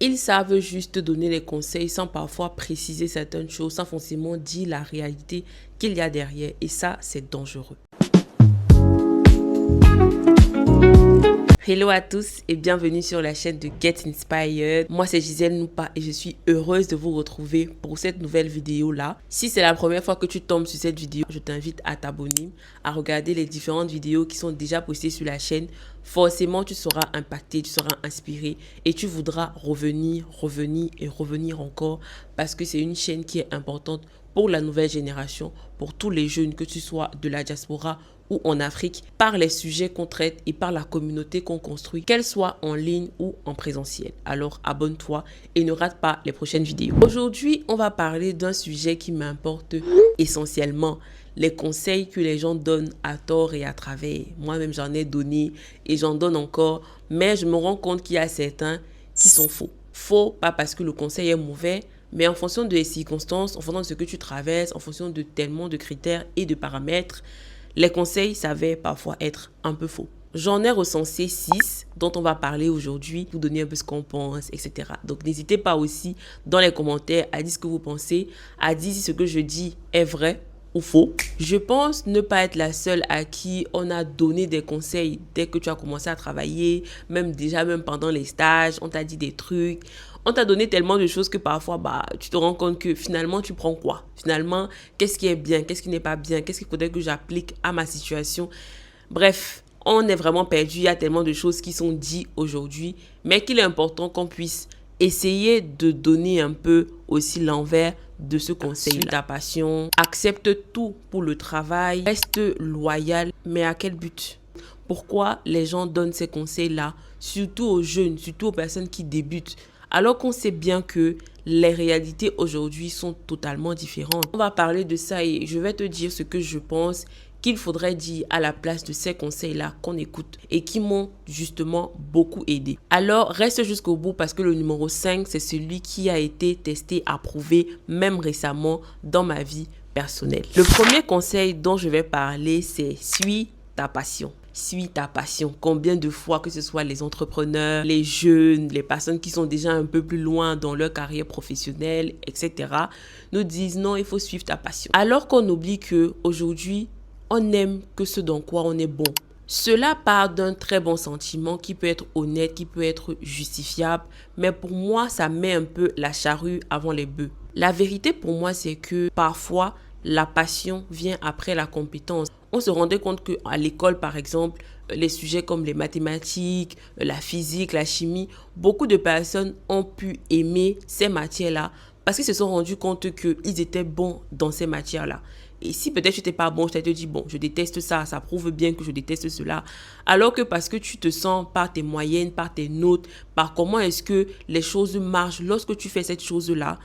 Ils savent juste donner les conseils sans parfois préciser certaines choses, sans forcément dire la réalité qu'il y a derrière. Et ça, c'est dangereux. Hello à tous et bienvenue sur la chaîne de Get Inspired. Moi c'est Gisèle Noupa et je suis heureuse de vous retrouver pour cette nouvelle vidéo là. Si c'est la première fois que tu tombes sur cette vidéo, je t'invite à t'abonner, à regarder les différentes vidéos qui sont déjà postées sur la chaîne. Forcément tu seras impacté, tu seras inspiré et tu voudras revenir encore parce que c'est une chaîne qui est importante pour la nouvelle génération, pour tous les jeunes, que tu sois de la diaspora ou en Afrique, par les sujets qu'on traite et par la communauté qu'on construit, qu'elle soit en ligne ou en présentiel. Alors abonne-toi et ne rate pas les prochaines vidéos. Aujourd'hui, on va parler d'un sujet qui m'importe essentiellement, les conseils que les gens donnent à tort et à travers. Moi-même, j'en ai donné et j'en donne encore, mais je me rends compte qu'il y a certains qui sont faux. Faux, pas parce que le conseil est mauvais, mais en fonction des circonstances, en fonction de ce que tu traverses, en fonction de tellement de critères et de paramètres, les conseils s'avèrent parfois être un peu faux. J'en ai recensé 6 dont on va parler aujourd'hui, vous donner un peu ce qu'on pense, etc. Donc n'hésitez pas aussi dans les commentaires à dire ce que vous pensez, à dire si ce que je dis est vrai ou faux. Je pense ne pas être la seule à qui on a donné des conseils dès que tu as commencé à travailler, même pendant les stages, on t'a dit des trucs. On t'a donné tellement de choses que parfois, tu te rends compte que finalement, tu prends quoi? Finalement, qu'est-ce qui est bien? Qu'est-ce qui n'est pas bien? Qu'est-ce qu'il faudrait que j'applique à ma situation? Bref, on est vraiment perdu. Il y a tellement de choses qui sont dites aujourd'hui, mais qu'il est important qu'on puisse essayer de donner un peu aussi l'envers de ce conseil. Suis ta passion, accepte tout pour le travail, reste loyal, mais à quel but? Pourquoi les gens donnent ces conseils-là, surtout aux jeunes, surtout aux personnes qui débutent? Alors qu'on sait bien que les réalités aujourd'hui sont totalement différentes. On va parler de ça et je vais te dire ce que je pense qu'il faudrait dire à la place de ces conseils-là qu'on écoute et qui m'ont justement beaucoup aidé. Alors, reste jusqu'au bout parce que le numéro 5, c'est celui qui a été testé, approuvé, même récemment dans ma vie personnelle. Le premier conseil dont je vais parler, c'est suis ta passion. Suis ta passion. Combien de fois, que ce soit les entrepreneurs, les jeunes, les personnes qui sont déjà un peu plus loin dans leur carrière professionnelle, etc., nous disent non, il faut suivre ta passion. Alors qu'on oublie qu'aujourd'hui, on n'aime que ce dans quoi on est bon. Cela part d'un très bon sentiment qui peut être honnête, qui peut être justifiable, mais pour moi, ça met un peu la charrue avant les bœufs. La vérité pour moi, c'est que parfois, la passion vient après la compétence. On se rendait compte qu'à l'école, par exemple, les sujets comme les mathématiques, la physique, la chimie, beaucoup de personnes ont pu aimer ces matières-là parce qu'ils se sont rendus compte qu'ils étaient bons dans ces matières-là. Et si peut-être tu n'étais pas bon, je t'ai dit, bon, je déteste ça, ça prouve bien que je déteste cela. Alors que parce que tu te sens par tes moyennes, par tes notes, par comment est-ce que les choses marchent, lorsque tu fais cette chose-là,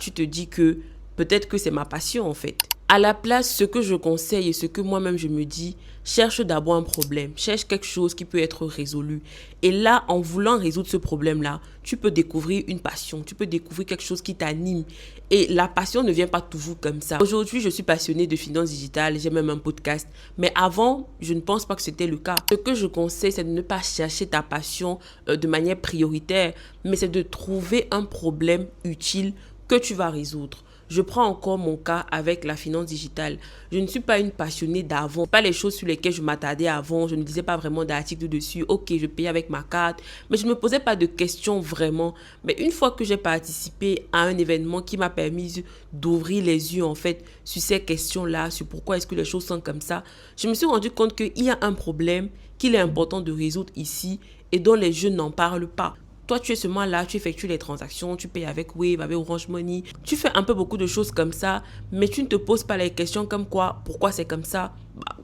tu te dis que peut-être que c'est ma passion en fait. À la place, ce que je conseille et ce que moi-même je me dis, cherche d'abord un problème, cherche quelque chose qui peut être résolu. Et là, en voulant résoudre ce problème-là, tu peux découvrir une passion, tu peux découvrir quelque chose qui t'anime. Et la passion ne vient pas toujours comme ça. Aujourd'hui, je suis passionnée de finances digitales, j'ai même un podcast. Mais avant, je ne pense pas que c'était le cas. Ce que je conseille, c'est de ne pas chercher ta passion de manière prioritaire, mais c'est de trouver un problème utile que tu vas résoudre. Je prends encore mon cas avec la finance digitale. Je ne suis pas une passionnée d'avant. Pas les choses sur lesquelles je m'attardais avant. Je ne lisais pas vraiment d'articles dessus. Ok, je payais avec ma carte. Mais je ne me posais pas de questions vraiment. Mais une fois que j'ai participé à un événement qui m'a permis d'ouvrir les yeux en fait sur ces questions-là, sur pourquoi est-ce que les choses sont comme ça, je me suis rendu compte qu'il y a un problème qu'il est important de résoudre ici et dont les jeunes n'en parlent pas. Toi, tu es seulement là, tu effectues les transactions, tu payes avec Wave, avec Orange Money. Tu fais un peu beaucoup de choses comme ça, mais tu ne te poses pas les questions comme quoi, pourquoi c'est comme ça,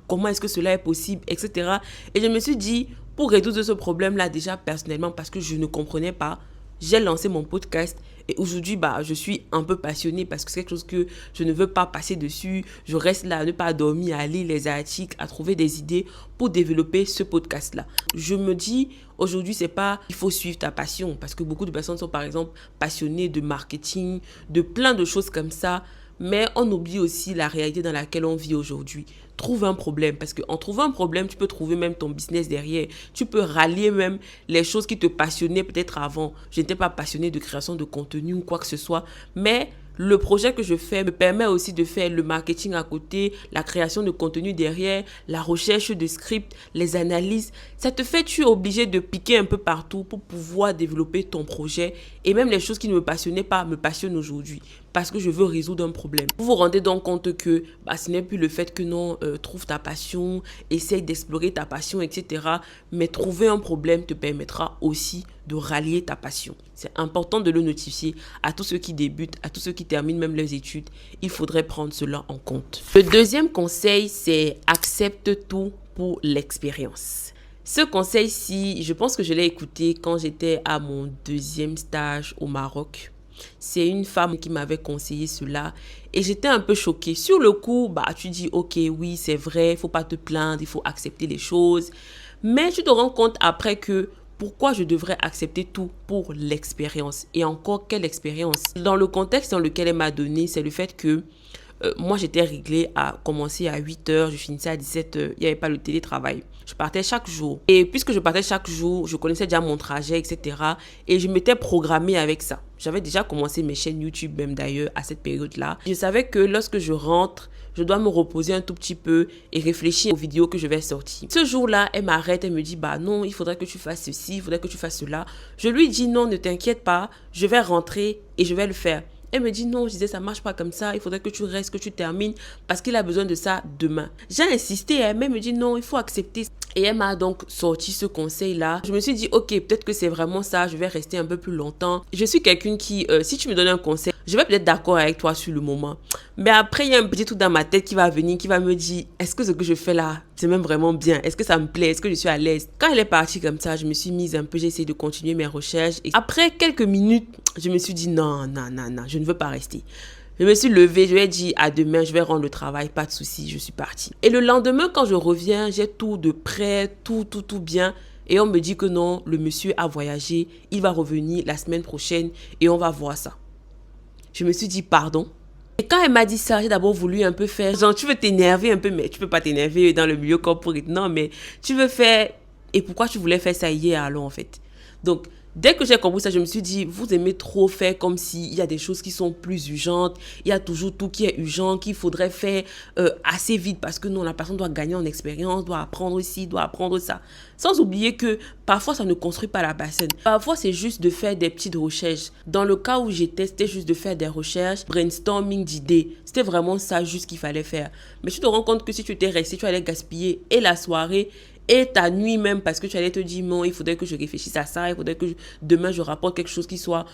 comment est-ce que cela est possible, etc. Et je me suis dit, pour résoudre ce problème-là, déjà personnellement, parce que je ne comprenais pas, j'ai lancé mon podcast et aujourd'hui, je suis un peu passionnée parce que c'est quelque chose que je ne veux pas passer dessus. Je reste là à ne pas dormir, à lire les articles, à trouver des idées pour développer ce podcast-là. Je me dis, aujourd'hui, c'est pas il faut suivre ta passion parce que beaucoup de personnes sont par exemple passionnées de marketing, de plein de choses comme ça. mais on oublie aussi la réalité dans laquelle on vit aujourd'hui. Trouve un problème, parce qu'en trouvant un problème, tu peux trouver même ton business derrière. Tu peux rallier même les choses qui te passionnaient peut-être avant. Je n'étais pas passionnée de création de contenu ou quoi que ce soit, mais le projet que je fais me permet aussi de faire le marketing à côté, la création de contenu derrière, la recherche de scripts, les analyses. Ça te fait, tu es obligé de piquer un peu partout pour pouvoir développer ton projet. Et même les choses qui ne me passionnaient pas me passionnent aujourd'hui parce que je veux résoudre un problème. Vous vous rendez donc compte que ce n'est plus le fait que non, trouve ta passion, essaye d'explorer ta passion, etc. Mais trouver un problème te permettra aussi de rallier ta passion. C'est important de le notifier à tous ceux qui débutent, à tous ceux qui terminent même leurs études. Il faudrait prendre cela en compte. Le deuxième conseil, c'est accepte tout pour l'expérience. Ce conseil-ci, je pense que je l'ai écouté quand j'étais à mon deuxième stage au Maroc. C'est une femme qui m'avait conseillé cela et j'étais un peu choquée. Sur le coup, tu dis ok, oui, c'est vrai, il faut pas te plaindre, il faut accepter les choses. Mais tu te rends compte après que pourquoi je devrais accepter tout pour l'expérience? Et encore, quelle expérience? Dans le contexte dans lequel elle m'a donné, c'est le fait que moi, j'étais réglée à commencer à 8h, je finissais à 17h. Il n'y avait pas le télétravail. Je partais chaque jour. Et puisque je partais chaque jour, je connaissais déjà mon trajet, etc. Et je m'étais programmée avec ça. J'avais déjà commencé mes chaînes YouTube, même d'ailleurs, à cette période-là. Je savais que lorsque je rentre, je dois me reposer un tout petit peu et réfléchir aux vidéos que je vais sortir. Ce jour-là, elle m'arrête, elle me dit, non, il faudrait que tu fasses ceci, il faudrait que tu fasses cela. Je lui dis, non, ne t'inquiète pas, je vais rentrer et je vais le faire. Elle me dit non, je disais ça marche pas comme ça, il faudrait que tu restes, que tu termines parce qu'il a besoin de ça demain. J'ai insisté, mais elle me dit non, il faut accepter. Et elle m'a donc sorti ce conseil-là. Je me suis dit ok, peut-être que c'est vraiment ça, je vais rester un peu plus longtemps. Je suis quelqu'un qui, si tu me donnes un conseil, je vais peut-être d'accord avec toi sur le moment. Mais après, il y a un petit truc dans ma tête qui va venir, qui va me dire, est-ce que ce que je fais là, c'est même vraiment bien? Est-ce que ça me plaît? Est-ce que je suis à l'aise? Quand elle est partie comme ça, je me suis mise un peu, j'ai essayé de continuer mes recherches. Et après quelques minutes, je me suis dit, non, je ne veux pas rester. Je me suis levée, je lui ai dit à demain, je vais rendre le travail, pas de souci, je suis partie. Et le lendemain, quand je reviens, j'ai tout de prêt, tout bien. Et on me dit que non, le monsieur a voyagé, il va revenir la semaine prochaine et on va voir ça. Je me suis dit, pardon. Et quand elle m'a dit ça, j'ai d'abord voulu un peu faire, genre, tu veux t'énerver un peu, mais tu peux pas t'énerver dans le milieu corporate. Non, mais tu veux faire, et pourquoi tu voulais faire ça hier alors, en fait? Donc, dès que j'ai compris ça, je me suis dit, vous aimez trop faire comme s'il y a des choses qui sont plus urgentes. Il y a toujours tout qui est urgent, qu'il faudrait faire assez vite parce que non, la personne doit gagner en expérience, doit apprendre ici, doit apprendre ça. Sans oublier que parfois, ça ne construit pas la personne. Parfois, c'est juste de faire des petites recherches. Dans le cas où j'étais, c'était juste de faire des recherches, brainstorming d'idées. C'était vraiment ça juste qu'il fallait faire. Mais tu te rends compte que si tu étais resté, tu allais gaspiller et la soirée et ta nuit même parce que tu allais te dire non, il faudrait que je réfléchisse à ça, il faudrait que demain je rapporte quelque chose qui soit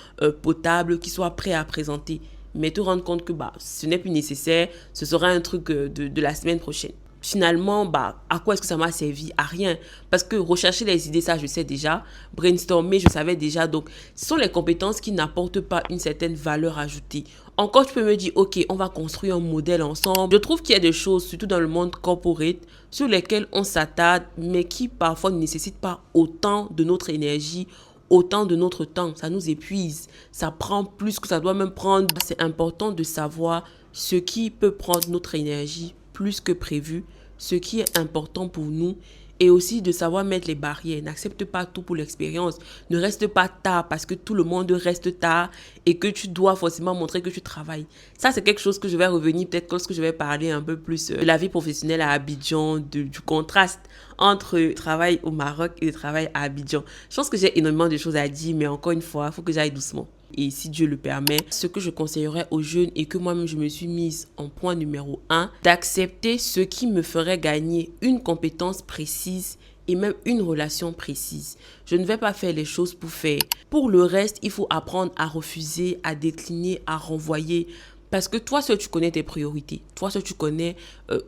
potable, qui soit prêt à présenter. Mais te rendre compte que ce n'est plus nécessaire, ce sera un truc de la semaine prochaine. Finalement, à quoi est-ce que ça m'a servi? À rien. Parce que rechercher les idées, ça, je sais déjà. Brainstormer, je savais déjà. Donc, ce sont les compétences qui n'apportent pas une certaine valeur ajoutée. Encore, tu peux me dire, ok, on va construire un modèle ensemble. Je trouve qu'il y a des choses, surtout dans le monde corporate, sur lesquelles on s'attarde, mais qui parfois ne nécessitent pas autant de notre énergie, autant de notre temps. Ça nous épuise. Ça prend plus que ça doit même prendre. C'est important de savoir ce qui peut prendre notre énergie plus que prévu, ce qui est important pour nous et aussi de savoir mettre les barrières. N'accepte pas tout pour l'expérience. Ne reste pas tard parce que tout le monde reste tard et que tu dois forcément montrer que tu travailles. Ça, c'est quelque chose que je vais revenir peut-être lorsque je vais parler un peu plus de la vie professionnelle à Abidjan, du contraste entre le travail au Maroc et le travail à Abidjan. Je pense que j'ai énormément de choses à dire, mais encore une fois, il faut que j'aille doucement. Et si Dieu le permet, ce que je conseillerais aux jeunes et que moi-même je me suis mise en point numéro 1, d'accepter ce qui me ferait gagner une compétence précise et même une relation précise. Je ne vais pas faire les choses pour faire. Pour le reste, il faut apprendre à refuser, à décliner, à renvoyer. Parce que toi seul, tu connais tes priorités. Toi seul, tu connais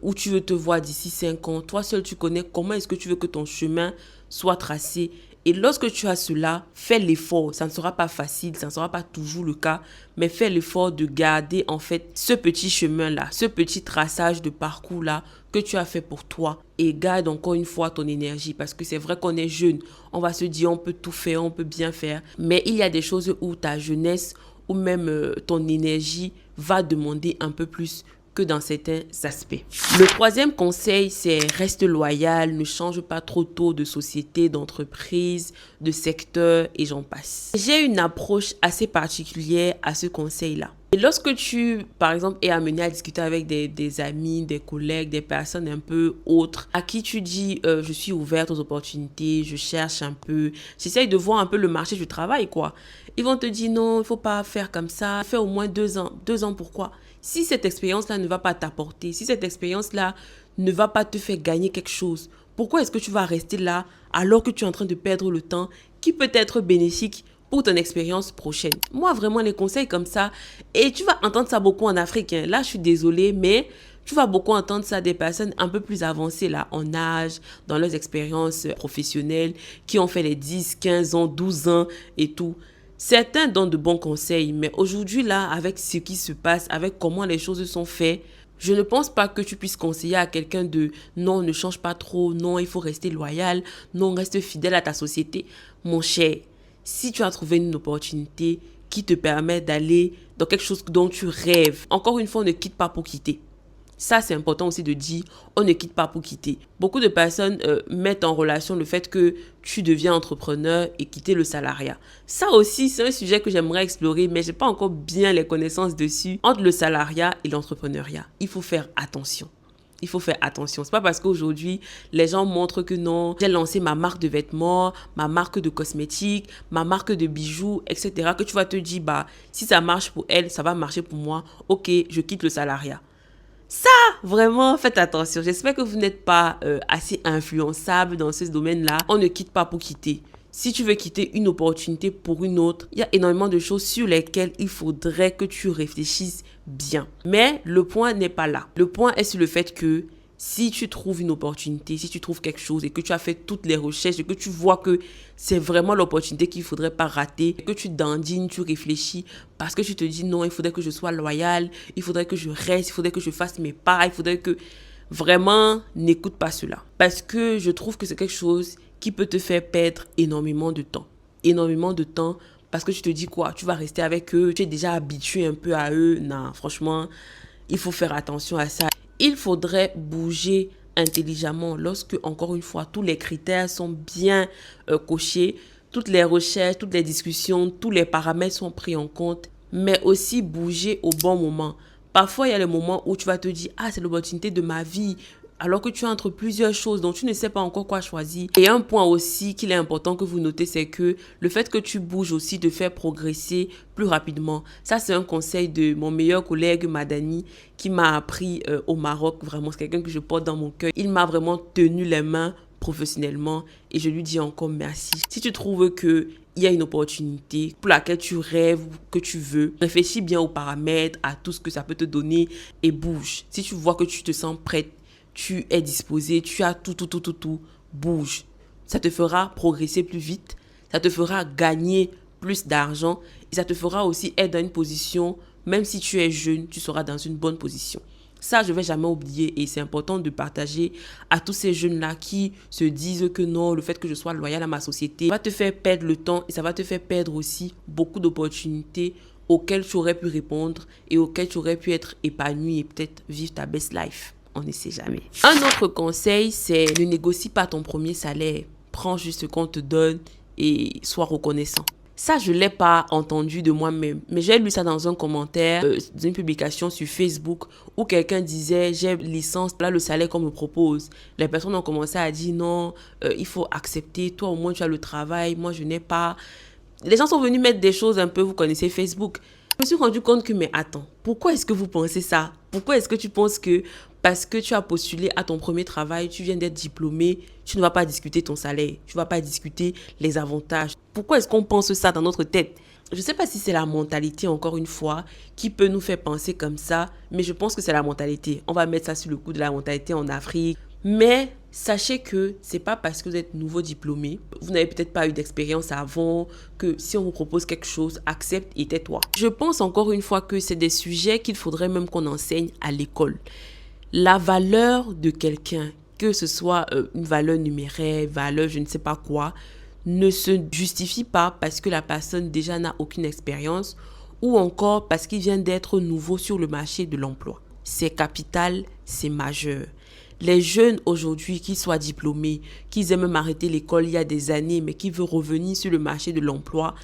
où tu veux te voir d'ici 5 ans. Toi seul, tu connais comment est-ce que tu veux que ton chemin soit tracé. Et lorsque tu as cela, fais l'effort. Ça ne sera pas facile, ça ne sera pas toujours le cas, mais fais l'effort de garder en fait ce petit chemin-là, ce petit traçage de parcours-là que tu as fait pour toi. Et garde encore une fois ton énergie parce que c'est vrai qu'on est jeune. On va se dire on peut tout faire, on peut bien faire. Mais il y a des choses où ta jeunesse ou même ton énergie va demander un peu plus que dans certains aspects. Le troisième conseil, c'est reste loyal, ne change pas trop tôt de société, d'entreprise, de secteur et j'en passe. J'ai une approche assez particulière à ce conseil-là. Et lorsque tu, par exemple, es amené à discuter avec des amis, des collègues, des personnes un peu autres, à qui tu dis je suis ouverte aux opportunités, je cherche un peu, j'essaye de voir un peu le marché du travail, quoi. Ils vont te dire non, il ne faut pas faire comme ça, fais au moins 2 ans. 2 ans pourquoi? Si cette expérience-là ne va pas t'apporter, si cette expérience-là ne va pas te faire gagner quelque chose, pourquoi est-ce que tu vas rester là alors que tu es en train de perdre le temps qui peut être bénéfique pour ton expérience prochaine? Moi, vraiment, les conseils comme ça, et tu vas entendre ça beaucoup en Afrique, hein. Là, je suis désolée, mais tu vas beaucoup entendre ça des personnes un peu plus avancées là, en âge, dans leurs expériences professionnelles, qui ont fait les 10, 15 ans, 12 ans et tout. Certains donnent de bons conseils, mais aujourd'hui là, avec ce qui se passe, avec comment les choses sont faites, je ne pense pas que tu puisses conseiller à quelqu'un de non, ne change pas trop, non, il faut rester loyal, non, reste fidèle à ta société. Mon cher, si tu as trouvé une opportunité qui te permet d'aller dans quelque chose dont tu rêves, encore une fois, on ne quitte pas pour quitter. Ça, c'est important aussi de dire, on ne quitte pas pour quitter. Beaucoup de personnes mettent en relation le fait que tu deviens entrepreneur et quitter le salariat. Ça aussi, c'est un sujet que j'aimerais explorer, mais je n'ai pas encore bien les connaissances dessus. Entre le salariat et l'entrepreneuriat, il faut faire attention. Il faut faire attention. C'est pas parce qu'aujourd'hui, les gens montrent que non, j'ai lancé ma marque de vêtements, ma marque de cosmétiques, ma marque de bijoux, etc., que tu vas te dire, bah, si ça marche pour elle, ça va marcher pour moi. Ok, je quitte le salariat. Ça, vraiment, faites attention. J'espère que vous n'êtes pas assez influençable dans ce domaine-là. On ne quitte pas pour quitter. Si tu veux quitter une opportunité pour une autre, il y a énormément de choses sur lesquelles il faudrait que tu réfléchisses bien. Mais le point n'est pas là. Le point est sur le fait que si tu trouves une opportunité, si tu trouves quelque chose et que tu as fait toutes les recherches et que tu vois que c'est vraiment l'opportunité qu'il ne faudrait pas rater, que tu dandines, tu réfléchis parce que tu te dis non, il faudrait que je sois loyal, il faudrait que je reste, il faudrait que je fasse mes pas, il faudrait que... Vraiment, n'écoute pas cela. Parce que je trouve que c'est quelque chose qui peut te faire perdre énormément de temps. Énormément de temps parce que tu te dis quoi? Tu vas rester avec eux, tu es déjà habitué un peu à eux. Non, franchement, il faut faire attention à ça. Il faudrait bouger intelligemment lorsque, encore une fois, tous les critères sont bien cochés, toutes les recherches, toutes les discussions, tous les paramètres sont pris en compte, mais aussi bouger au bon moment. Parfois, il y a le moment où tu vas te dire « Ah, c'est l'opportunité de ma vie », alors que tu es entre plusieurs choses dont tu ne sais pas encore quoi choisir. Et un point aussi qu'il est important que vous notez, c'est que le fait que tu bouges aussi te fait progresser plus rapidement. Ça, c'est un conseil de mon meilleur collègue Madani qui m'a appris au Maroc. Vraiment, c'est quelqu'un que je porte dans mon cœur. Il m'a vraiment tenu les mains professionnellement et je lui dis encore merci. Si tu trouves que il y a une opportunité pour laquelle tu rêves, que tu veux, réfléchis bien aux paramètres, à tout ce que ça peut te donner et bouge. Si tu vois que tu te sens prête, tu es disposé, tu as tout, bouge. Ça te fera progresser plus vite, ça te fera gagner plus d'argent et ça te fera aussi être dans une position, même si tu es jeune, tu seras dans une bonne position. Ça, je ne vais jamais oublier et c'est important de partager à tous ces jeunes-là qui se disent que non, le fait que je sois loyal à ma société va te faire perdre le temps et ça va te faire perdre aussi beaucoup d'opportunités auxquelles tu aurais pu répondre et auxquelles tu aurais pu être épanoui et peut-être vivre ta best life. On ne sait jamais. Un autre conseil, c'est ne négocie pas ton premier salaire. Prends juste ce qu'on te donne et sois reconnaissant. Ça, je ne l'ai pas entendu de moi-même, mais j'ai lu ça dans un commentaire d'une publication sur Facebook où quelqu'un disait « j'ai licence, là le salaire qu'on me propose ». Les personnes ont commencé à dire « non, il faut accepter, toi au moins tu as le travail, moi je n'ai pas ». Les gens sont venus mettre des choses un peu, vous connaissez Facebook. Je me suis rendu compte que, mais attends, pourquoi est-ce que vous pensez ça? Pourquoi est-ce que tu penses que parce que tu as postulé à ton premier travail, tu viens d'être diplômé, tu ne vas pas discuter ton salaire, tu ne vas pas discuter les avantages? Pourquoi est-ce qu'on pense ça dans notre tête? Je ne sais pas si c'est la mentalité, encore une fois, qui peut nous faire penser comme ça, mais je pense que c'est la mentalité. On va mettre ça sur le coup de la mentalité en Afrique. Mais sachez que c'est pas parce que vous êtes nouveau diplômé, vous n'avez peut-être pas eu d'expérience avant, que si on vous propose quelque chose, accepte et tais-toi. Je pense encore une fois que c'est des sujets qu'il faudrait même qu'on enseigne à l'école. La valeur de quelqu'un, que ce soit une valeur numéraire, valeur je ne sais pas quoi, ne se justifie pas parce que la personne déjà n'a aucune expérience ou encore parce qu'il vient d'être nouveau sur le marché de l'emploi. C'est capital, c'est majeur. Les jeunes aujourd'hui, qu'ils soient diplômés, qu'ils aient même arrêté l'école il y a des années, mais qui veulent revenir sur le marché de l'emploi,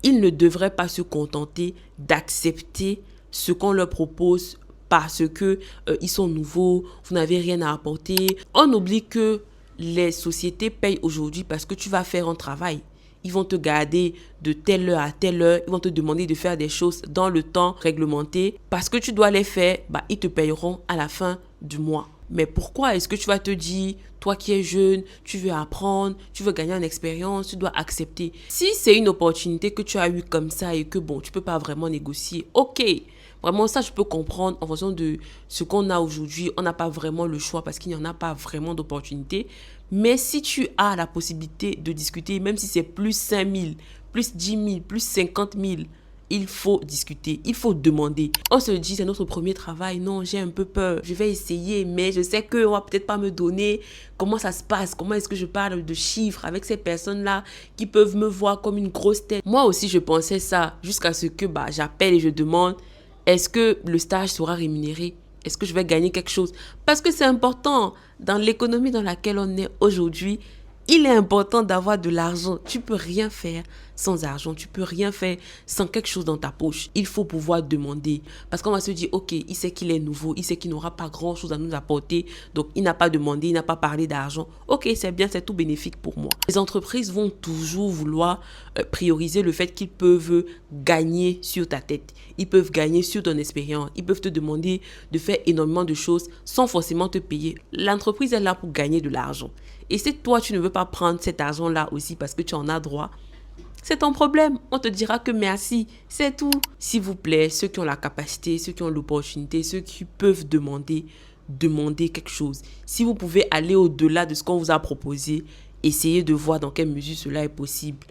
ils ne devraient pas se contenter d'accepter ce qu'on leur propose parce que ils sont nouveaux, vous n'avez rien à apporter. On oublie que les sociétés payent aujourd'hui parce que tu vas faire un travail. Ils vont te garder de telle heure à telle heure. Ils vont te demander de faire des choses dans le temps réglementé. Parce que tu dois les faire, ils te payeront à la fin du mois. Mais pourquoi est-ce que tu vas te dire, toi qui es jeune, tu veux apprendre, tu veux gagner en expérience, tu dois accepter. Si c'est une opportunité que tu as eue comme ça et que tu peux pas vraiment négocier, ok. Vraiment, ça, je peux comprendre en fonction de ce qu'on a aujourd'hui. On n'a pas vraiment le choix parce qu'il n'y en a pas vraiment d'opportunité. Mais si tu as la possibilité de discuter, même si c'est plus 5 000, plus 10 000, plus 50 000, il faut discuter, il faut demander. On se dit, c'est notre premier travail. Non, j'ai un peu peur. Je vais essayer, mais je sais qu'on va peut-être pas me donner comment ça se passe. Comment est-ce que je parle de chiffres avec ces personnes-là qui peuvent me voir comme une grosse tête. Moi aussi, je pensais ça jusqu'à ce que j'appelle et je demande, est-ce que le stage sera rémunéré? Est-ce que je vais gagner quelque chose? Parce que c'est important. Dans l'économie dans laquelle on est aujourd'hui, il est important d'avoir de l'argent. Tu peux rien faire sans argent. Tu peux rien faire sans quelque chose dans ta poche. Il faut pouvoir demander. Parce qu'on va se dire, ok, il sait qu'il est nouveau. Il sait qu'il n'aura pas grand chose à nous apporter. Donc, il n'a pas demandé, il n'a pas parlé d'argent. Ok, c'est bien, c'est tout bénéfique pour moi. Les entreprises vont toujours vouloir prioriser le fait qu'ils peuvent gagner sur ta tête. Ils peuvent gagner sur ton expérience. Ils peuvent te demander de faire énormément de choses sans forcément te payer. L'entreprise est là pour gagner de l'argent. Et si toi, tu ne veux pas prendre cet argent-là aussi parce que tu en as droit, c'est ton problème. On te dira que merci, c'est tout. S'il vous plaît, ceux qui ont la capacité, ceux qui ont l'opportunité, ceux qui peuvent demander quelque chose. Si vous pouvez aller au-delà de ce qu'on vous a proposé, essayez de voir dans quelle mesure cela est possible.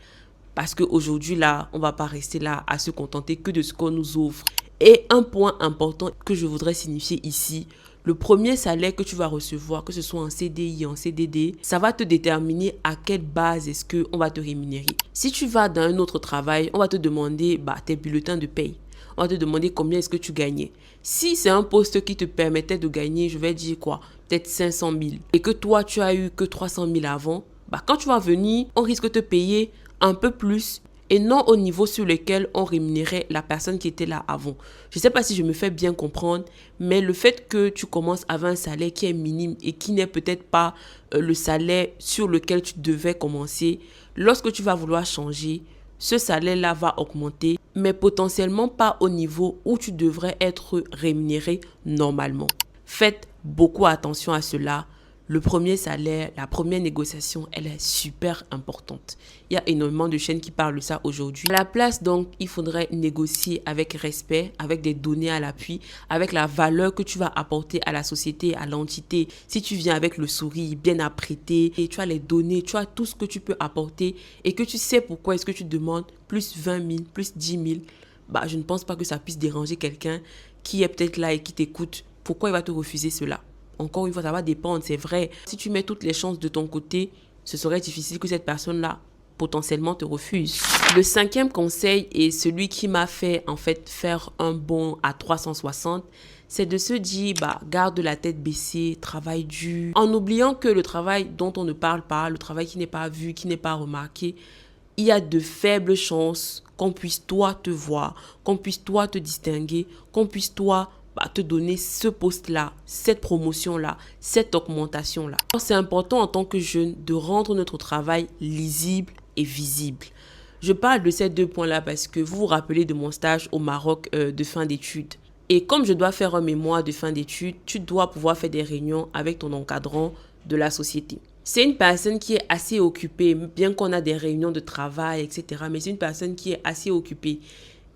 Parce qu'aujourd'hui, là, on ne va pas rester là à se contenter que de ce qu'on nous offre. Et un point important que je voudrais signifier ici, le premier salaire que tu vas recevoir, que ce soit en CDI, en CDD, ça va te déterminer à quelle base est-ce qu'on va te rémunérer. Si tu vas dans un autre travail, on va te demander tes bulletins de paye. On va te demander combien est-ce que tu gagnais. Si c'est un poste qui te permettait de gagner, je vais dire quoi, peut-être 500 000. Et que toi, tu as eu que 300 000 avant, quand tu vas venir, on risque de te payer un peu plus et non au niveau sur lequel on rémunérait la personne qui était là avant. Je ne sais pas si je me fais bien comprendre, mais le fait que tu commences avec un salaire qui est minime et qui n'est peut-être pas le salaire sur lequel tu devais commencer, lorsque tu vas vouloir changer, ce salaire-là va augmenter, mais potentiellement pas au niveau où tu devrais être rémunéré normalement. Faites beaucoup attention à cela. Le premier salaire, la première négociation, elle est super importante. Il y a énormément de chaînes qui parlent de ça aujourd'hui. À la place, donc, il faudrait négocier avec respect, avec des données à l'appui, avec la valeur que tu vas apporter à la société, à l'entité. Si tu viens avec le sourire bien apprêté, et tu as les données, tu as tout ce que tu peux apporter et que tu sais pourquoi est-ce que tu demandes plus 20 000, plus 10 000, je ne pense pas que ça puisse déranger quelqu'un qui est peut-être là et qui t'écoute. Pourquoi il va te refuser cela? Encore une fois, ça va dépendre, c'est vrai. Si tu mets toutes les chances de ton côté, ce serait difficile que cette personne-là potentiellement te refuse. Le cinquième conseil est celui qui m'a fait faire un bond à 360, c'est de se dire, garde la tête baissée, travaille dur, en oubliant que le travail dont on ne parle pas, le travail qui n'est pas vu, qui n'est pas remarqué, il y a de faibles chances qu'on puisse toi te voir, qu'on puisse toi te distinguer, qu'on puisse toi te donner ce poste-là, cette promotion-là, cette augmentation-là. C'est important en tant que jeune de rendre notre travail lisible et visible. Je parle de ces deux points-là parce que vous vous rappelez de mon stage au Maroc de fin d'études. Et comme je dois faire un mémoire de fin d'études, tu dois pouvoir faire des réunions avec ton encadrant de la société. C'est une personne qui est assez occupée, bien qu'on a des réunions de travail, etc. Mais c'est une personne qui est assez occupée.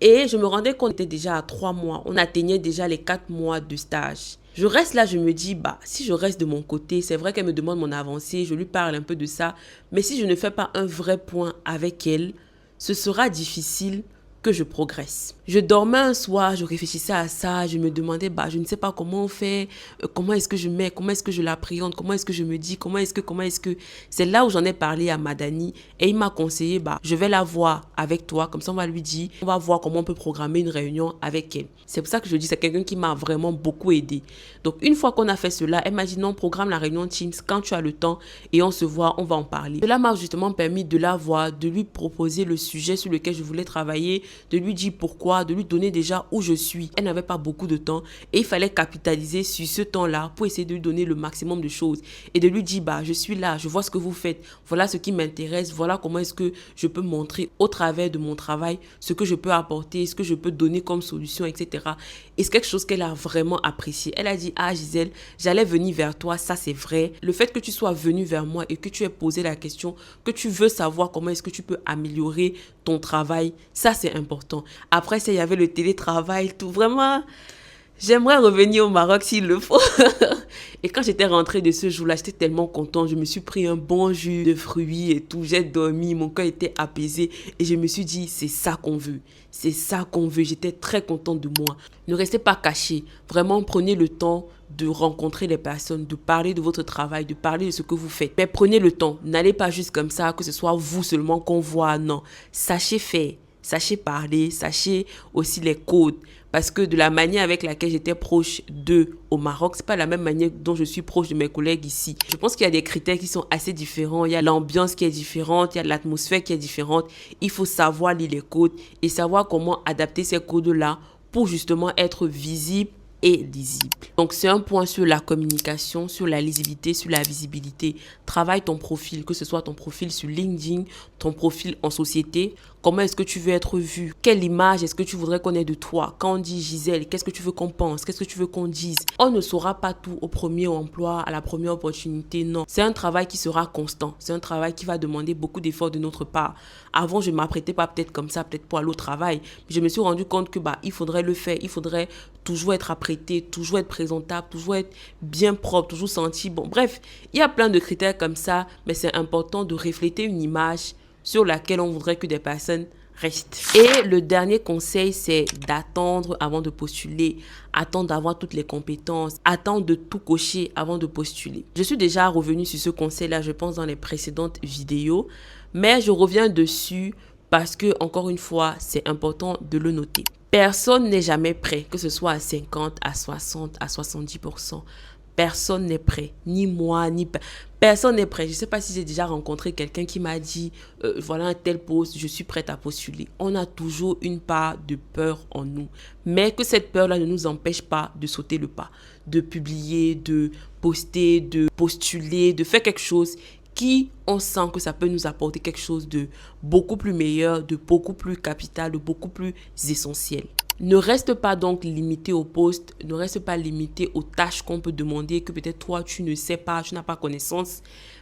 Et je me rendais compte qu'on était déjà à 3 mois. On atteignait déjà les 4 mois de stage. Je reste là, je me dis, si je reste de mon côté, c'est vrai qu'elle me demande mon avancée, je lui parle un peu de ça. Mais si je ne fais pas un vrai point avec elle, ce sera difficile que je progresse. Je dormais un soir, je réfléchissais à ça, je me demandais, je ne sais pas comment on fait, comment est-ce que je mets, comment est-ce que je l'appréhende, comment est-ce que je me dis, comment est-ce que... C'est là où j'en ai parlé à Madani et il m'a conseillé, je vais la voir avec toi, comme ça on va lui dire, on va voir comment on peut programmer une réunion avec elle. C'est pour ça que je dis, c'est quelqu'un qui m'a vraiment beaucoup aidé. Donc une fois qu'on a fait cela, elle m'a dit non, programme la réunion Teams quand tu as le temps et on se voit, on va en parler. Cela m'a justement permis de la voir, de lui proposer le sujet sur lequel je voulais travailler, de lui dire pourquoi, de lui donner déjà où je suis. Elle n'avait pas beaucoup de temps et il fallait capitaliser sur ce temps-là pour essayer de lui donner le maximum de choses et de lui dire je suis là, je vois ce que vous faites, voilà ce qui m'intéresse, voilà comment est-ce que je peux montrer au travers de mon travail ce que je peux apporter, ce que je peux donner comme solution, etc. Et c'est quelque chose qu'elle a vraiment apprécié. Elle a dit Gisèle, j'allais venir vers toi, ça c'est vrai. Le fait que tu sois venu vers moi et que tu aies posé la question, que tu veux savoir comment est-ce que tu peux améliorer ton travail, ça c'est important. Après ça, il y avait le télétravail, tout. Vraiment, j'aimerais revenir au Maroc s'il le faut. Et quand j'étais rentrée de ce jour-là, j'étais tellement contente. Je me suis pris un bon jus de fruits et tout. J'ai dormi, mon cœur était apaisé. Et je me suis dit, c'est ça qu'on veut. C'est ça qu'on veut. J'étais très contente de moi. Ne restez pas cachés. Vraiment, prenez le temps de rencontrer les personnes, de parler de votre travail, de parler de ce que vous faites. Mais prenez le temps. N'allez pas juste comme ça, que ce soit vous seulement qu'on voit. Non. Sachez faire. Sachez parler, sachez aussi les codes. Parce que de la manière avec laquelle j'étais proche d'eux au Maroc, c'est pas la même manière dont je suis proche de mes collègues ici. Je pense qu'il y a des critères qui sont assez différents. Il y a l'ambiance qui est différente, il y a l'atmosphère qui est différente. Il faut savoir lire les codes et savoir comment adapter ces codes-là pour justement être visible et lisible. Donc, c'est un point sur la communication, sur la lisibilité, sur la visibilité. Travaille ton profil, que ce soit ton profil sur LinkedIn, ton profil en société. Comment est-ce que tu veux être vu? Quelle image est-ce que tu voudrais qu'on ait de toi? Quand on dit Gisèle, qu'est-ce que tu veux qu'on pense? Qu'est-ce que tu veux qu'on dise? On ne saura pas tout au premier emploi, à la première opportunité, non. C'est un travail qui sera constant. C'est un travail qui va demander beaucoup d'efforts de notre part. Avant, je ne m'apprêtais pas peut-être comme ça, peut-être pour aller au travail. Je me suis rendu compte que il faudrait le faire. Il faudrait toujours être apprêté, toujours être présentable, toujours être bien propre, toujours sentir bon. Bref, il y a plein de critères comme ça, mais c'est important de refléter une image sur laquelle on voudrait que des personnes restent. Et le dernier conseil, c'est d'attendre avant de postuler, attendre d'avoir toutes les compétences, attendre de tout cocher avant de postuler. Je suis déjà revenue sur ce conseil-là, je pense, dans les précédentes vidéos, mais je reviens dessus parce que, encore une fois, c'est important de le noter. Personne n'est jamais prêt, que ce soit à 50, à 60, à 70%. Personne n'est prêt, ni moi, ni... Personne n'est prêt. Je ne sais pas si j'ai déjà rencontré quelqu'un qui m'a dit voilà un tel poste, je suis prête à postuler. On a toujours une part de peur en nous. Mais que cette peur-là ne nous empêche pas de sauter le pas, de publier, de poster, de postuler, de faire quelque chose qui, on sent que ça peut nous apporter quelque chose de beaucoup plus meilleur, de beaucoup plus capital, de beaucoup plus essentiel. Ne reste pas donc limité au poste, ne reste pas limité aux tâches qu'on peut demander, que peut-être toi, tu ne sais pas, tu n'as pas connaissance,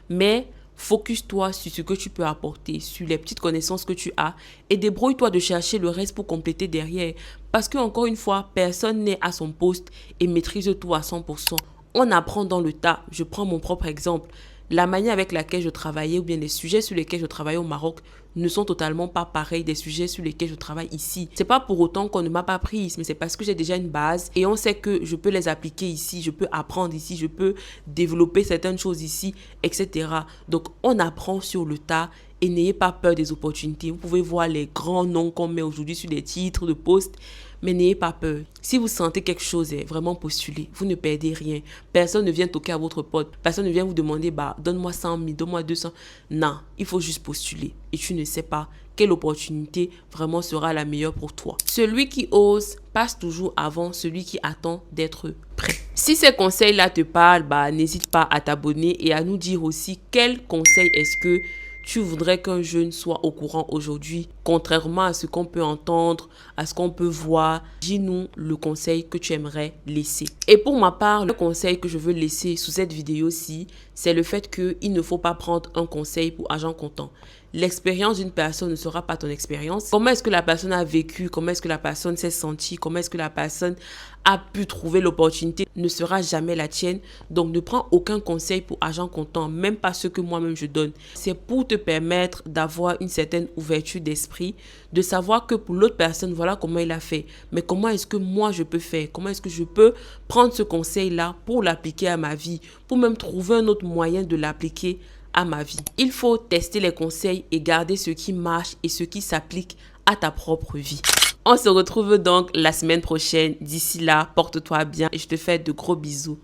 mais focus-toi sur ce que tu peux apporter, sur les petites connaissances que tu as et débrouille-toi de chercher le reste pour compléter derrière. Parce que, encore une fois, personne n'est à son poste et maîtrise tout à 100%. On apprend dans le tas. Je prends mon propre exemple. La manière avec laquelle je travaillais ou bien les sujets sur lesquels je travaillais au Maroc ne sont totalement pas pareils des sujets sur lesquels je travaille ici. C'est pas pour autant qu'on ne m'a pas prise, mais c'est parce que j'ai déjà une base et on sait que je peux les appliquer ici, je peux apprendre ici, je peux développer certaines choses ici, etc. Donc, on apprend sur le tas et n'ayez pas peur des opportunités. Vous pouvez voir les grands noms qu'on met aujourd'hui sur les titres de postes, mais n'ayez pas peur. Si vous sentez quelque chose, vraiment postulez. Vous ne perdez rien. Personne ne vient toquer à votre porte. Personne ne vient vous demander, donne-moi 100 000, donne-moi 200. Non, il faut juste postuler. Et tu ne sais pas quelle opportunité vraiment sera la meilleure pour toi. Celui qui ose passe toujours avant celui qui attend d'être prêt. Si ces conseils-là te parlent, n'hésite pas à t'abonner et à nous dire aussi quels conseils est-ce que tu voudrais qu'un jeune soit au courant aujourd'hui, contrairement à ce qu'on peut entendre, à ce qu'on peut voir. Dis-nous le conseil que tu aimerais laisser. Et pour ma part, le conseil que je veux laisser sous cette vidéo-ci, c'est le fait qu'il ne faut pas prendre un conseil pour argent comptant. l'expérience d'une personne ne sera pas ton expérience. Comment est-ce que la personne a vécu, comment est-ce que la personne s'est sentie, comment est-ce que la personne a pu trouver l'opportunité ne sera jamais la tienne. Donc ne prends aucun conseil pour argent comptant, même pas ce que moi-même je donne. C'est pour te permettre d'avoir une certaine ouverture d'esprit, de savoir que pour l'autre personne, voilà comment il a fait. Mais comment est-ce que moi je peux faire? Comment est-ce que je peux prendre ce conseil-là pour l'appliquer à ma vie, pour même trouver un autre moyen de l'appliquer à ma vie. Il faut tester les conseils et garder ce qui marche et ce qui s'applique à ta propre vie. On se retrouve donc la semaine prochaine. D'ici là, porte-toi bien et je te fais de gros bisous.